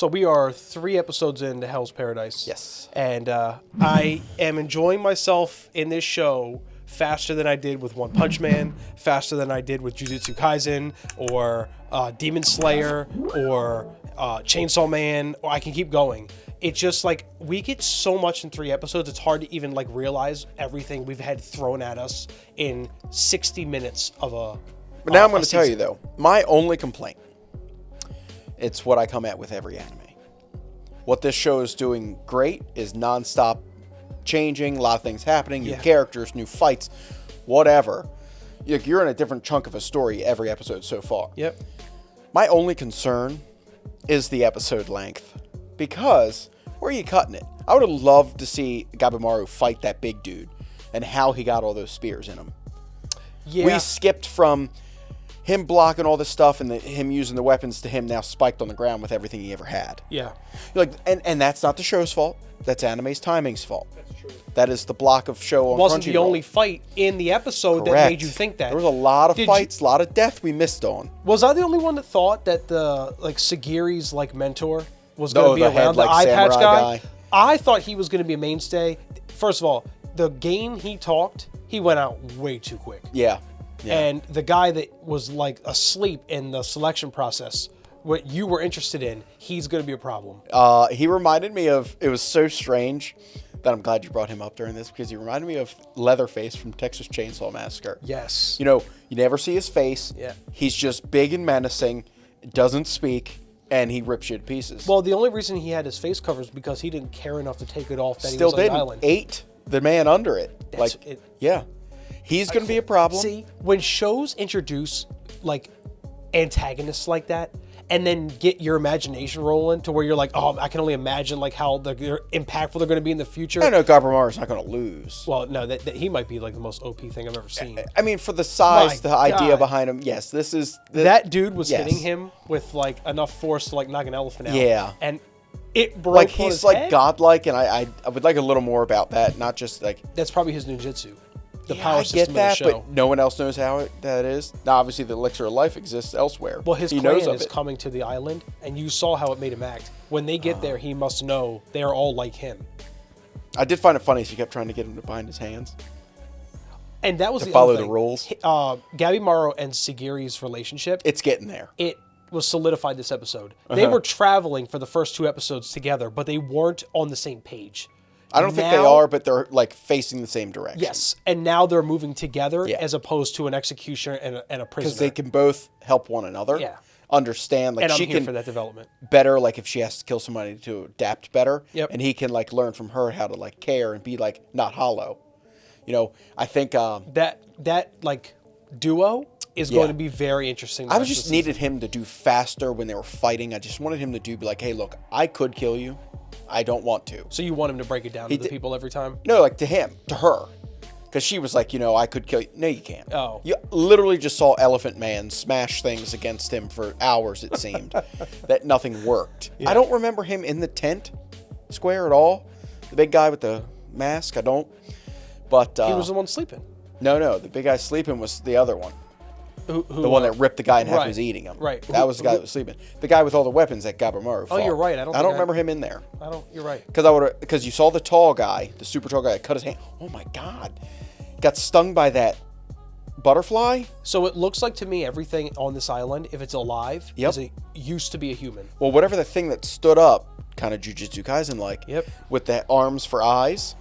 So we are 3 episodes into Hell's Paradise. Yes. And I am enjoying myself in this show faster than I did with One Punch Man, faster than I did with Jujutsu Kaisen, or Demon Slayer, or Chainsaw Man, or I can keep going. It's just like, we get so much in 3 episodes, it's hard to even like realize everything we've had thrown at us in 60 minutes of a But now I'm going to tell you, though, my only complaint, it's what I come at with every anime. What this show is doing great is nonstop changing, a lot of things happening, new characters, new fights, whatever. You're in a different chunk of a story every episode so far. Yep. My only concern is the episode length. Because, where are you cutting it? I would have loved to see Gabimaru fight that big dude and how he got all those spears in him. Yeah. We skipped from him blocking all this stuff and him using the weapons to him now spiked on the ground with everything he ever had. Yeah. Like, and that's not the show's fault. That's anime's timing's fault. That's true. That is the block of show on Wasn't the Crunchyroll. only fight in the episode Correct. that made you think that. There was a lot of fights, a lot of death we missed on. Was I the only one that thought that the Sagiri's mentor was No, going to be the around, head, the eye patch samurai guy? I thought he was going to be a mainstay. First of all, the game he talked, he went out way too quick. Yeah. And the guy that was asleep in the selection process, what you were interested in, he's going to be a problem. He reminded me of, it was so strange that I'm glad you brought him up during this, because he reminded me of Leatherface from Texas Chainsaw Massacre. Yes. You never see his face. Yeah. He's just big and menacing, doesn't speak, and he rips you to pieces. Well, the only reason he had his face covered is because he didn't care enough to take it off that Still he was on didn't. the island. Ate the man under it. That's it. Yeah. He's going to be a problem. See, when shows introduce antagonists like that, and then get your imagination rolling to where you're like, oh, I can only imagine how they're impactful they're going to be in the future. I know Gabimaru's not going to lose. Well, no, that he might be the most OP thing I've ever seen. I mean, for the size, My the idea God. behind him, yes, this is... That dude was yes. hitting him with enough force to knock an elephant out. Yeah. And it broke on he's his head. godlike, and I would like a little more about that, not just That's probably his ninjutsu. The yeah, power I system get that, of the show. but no one else knows how that is. Now, obviously, the elixir of life exists elsewhere. Well, his he clan knows of is it. coming to the island, and you saw how it made him act. When they get there, he must know they are all like him. I did find it funny. She kept trying to get him to bind his hands. And that was To the follow other the thing. rules. Gabimaru and Sagiri's relationship, It's getting there. it was solidified this episode. They were traveling for the first 2 episodes together, but they weren't on the same page. I don't think they are, but they're facing the same direction. Yes, and now they're moving together Yeah. as opposed to an executioner and a prisoner. Because they can both help one another. Yeah. Understand. and I'm she here can for that development. better, if she has to kill somebody to adapt better. Yep. And he can learn from her how to care and be not hollow. I think That duo is Yeah. going to be very interesting. I just needed him to do faster when they were fighting. I just wanted him to be hey, look, I could kill you. I don't want to. So you want him to break it down to the did- people every time? No, to him, to her. Because she was I could kill you. No, you can't. Oh. You literally just saw Elephant Man smash things against him for hours, it seemed. that nothing worked. I don't remember him in the tent square at all. The big guy with the mask, I don't. But He was the one sleeping. no, the big guy sleeping was the other one. Who, The one that ripped the guy in half and right, was eating him. right. That was the guy that was sleeping. The guy with all the weapons that Gabimaru fought. you're right. I don't I think don't I- remember him in there. You're right. Because you saw the tall guy, the super tall guy, that cut his hand. Oh my God. Got stung by that butterfly. So it looks like to me everything on this island, if it's alive, Yep. used to be a human. Well, whatever the thing that stood up, kind of Jujutsu Kaisen Yep. with the arms for eyes.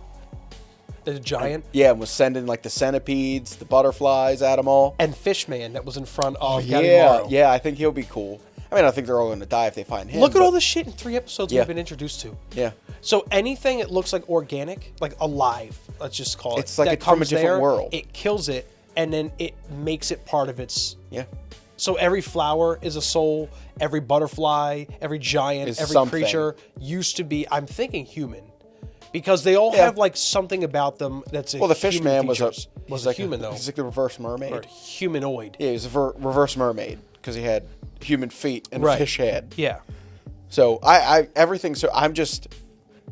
The giant Yeah, and was sending the centipedes, the butterflies at them all. and Fishman that was in front of Yeah, Gabimaru. yeah, I think he'll be cool. I mean, I think they're all going to die if they find him. Look at but- all the shit in 3 episodes Yeah. we've been introduced to. Yeah. So anything that looks like organic, alive, let's just call it. It's like that it's from a comes different there, world. It kills it, and then it makes it part of its. Yeah. So every flower is a soul. Every butterfly, every giant, Is every something. creature used to be. I'm thinking human, because they all Yeah. have something about them that's. Well, the fish man was a human though, He's like the reverse mermaid. or humanoid. Yeah, he was a reverse mermaid because he had human feet and a Right. fish head. Yeah. So everything. So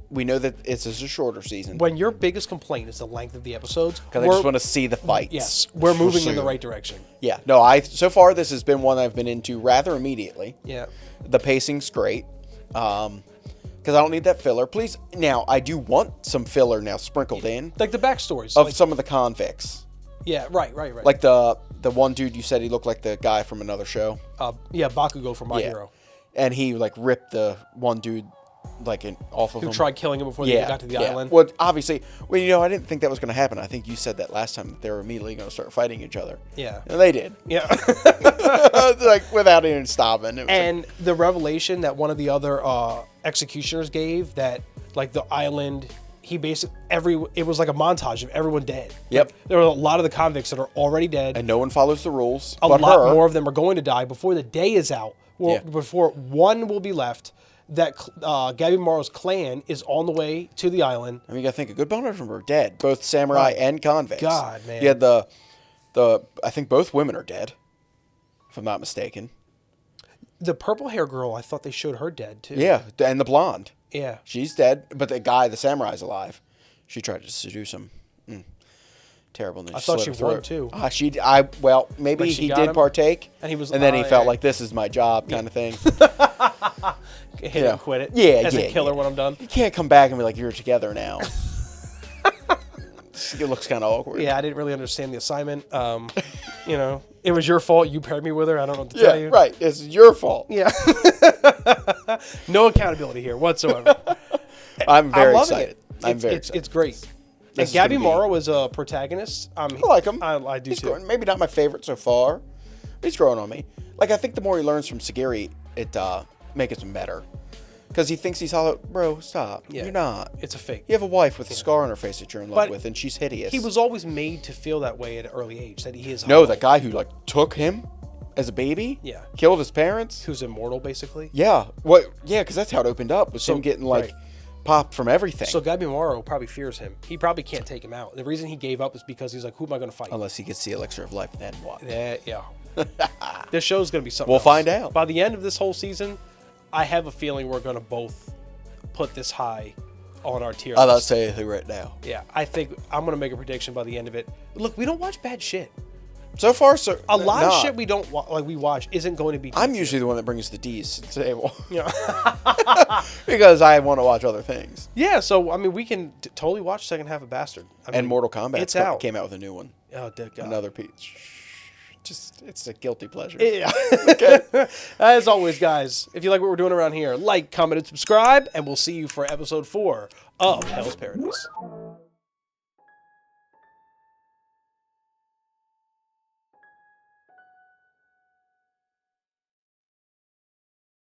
we know that it's just a shorter season When your biggest complaint is the length of the episodes, because I just want to see the fights. Yes, we're moving in the Pursue. right direction. Yeah. No, so far this has been one I've been into rather immediately. Yeah. The pacing's great. Because I don't need that filler. Please, now, I do want some filler now sprinkled in Like the backstories. of like, some of the convicts. yeah, right. Like the one dude you said he looked like the guy from another show. Yeah, Bakugo from My Hero. And he like ripped the one dude like off of Who him. tried killing him before they got to the island. Well, obviously, I didn't think that was going to happen. I think you said that last time that they were immediately going to start fighting each other. Yeah. And they did. Yeah. Like without even stopping. It was And the revelation that one of the other executioners gave, that like the island, it was like a montage of everyone dead. Yep. Like, there were a lot of the convicts that are already dead. and no one follows the rules. A but lot her. more of them are going to die before the day is out. Yeah. Before one will be left. That Gabby Morrow's clan is on the way to the island. I mean, you got to think a good bunch of them are dead, both samurai and convicts. God, man. You had I think both women are dead, if I'm not mistaken. The purple hair girl, I thought they showed her dead too. Yeah, and the blonde. Yeah. She's dead, but the samurai's alive. She tried to seduce him. Terrible. And I thought she won too. Maybe Like she he got did him? partake, And he was- and then he oh, felt yeah. like this is my job kind of thing. Hit Yeah. and quit it. Yeah, As yeah, a killer yeah. when I'm done. You can't come back and be like, you're together now. It looks kind of awkward. Yeah, I didn't really understand the assignment. It was your fault. You paired me with her. I don't know what to Yeah, tell you. right. It's your fault. Yeah. No accountability here whatsoever. I'm very loving excited. it. I'm very excited. It's great. This And is Gabby gonna be- Morrow is a protagonist. I like him. I do He's too. growing. Maybe not my favorite so far. But he's growing on me. Like, I think the more he learns from Sagiri, it makes him better. Because he thinks he's hollow. Bro, stop. Yeah. You're not. It's a fake. You have a wife with a scar on her face that you're in love But with, and she's hideous. He was always made to feel that way at an early age, that he is No, hollow, that guy who, like, took him as a baby? Yeah. Killed his parents? who's immortal, basically. Yeah. What? Yeah, because that's how it opened up, was him getting, like, right. popped from everything. So Gabby Morrow probably fears him. He probably can't take him out. The reason he gave up is because he's like, who am I going to fight? Unless he gets the elixir of life, then what? Yeah. This show's going to be something We'll else. find out. By the end of this whole season, I have a feeling we're going to both put this high on our tier I'll not list. say anything right now. Yeah, I think I'm going to make a prediction by the end of it. Look, we don't watch bad shit. So far, so A lot of not. shit we don't we watch isn't going to be. I'm usually the one that brings the D's to the table. Yeah. Because I want to watch other things. Yeah, so I mean, we can totally watch second half of Bastard. I mean, And Mortal Kombat It's out. came out with a new one. Oh, dear God. Another piece. Just, it's a guilty pleasure. Yeah. As always, guys, if you like what we're doing around here, like, comment, and subscribe, and we'll see you for episode 4 of Hell's Paradise.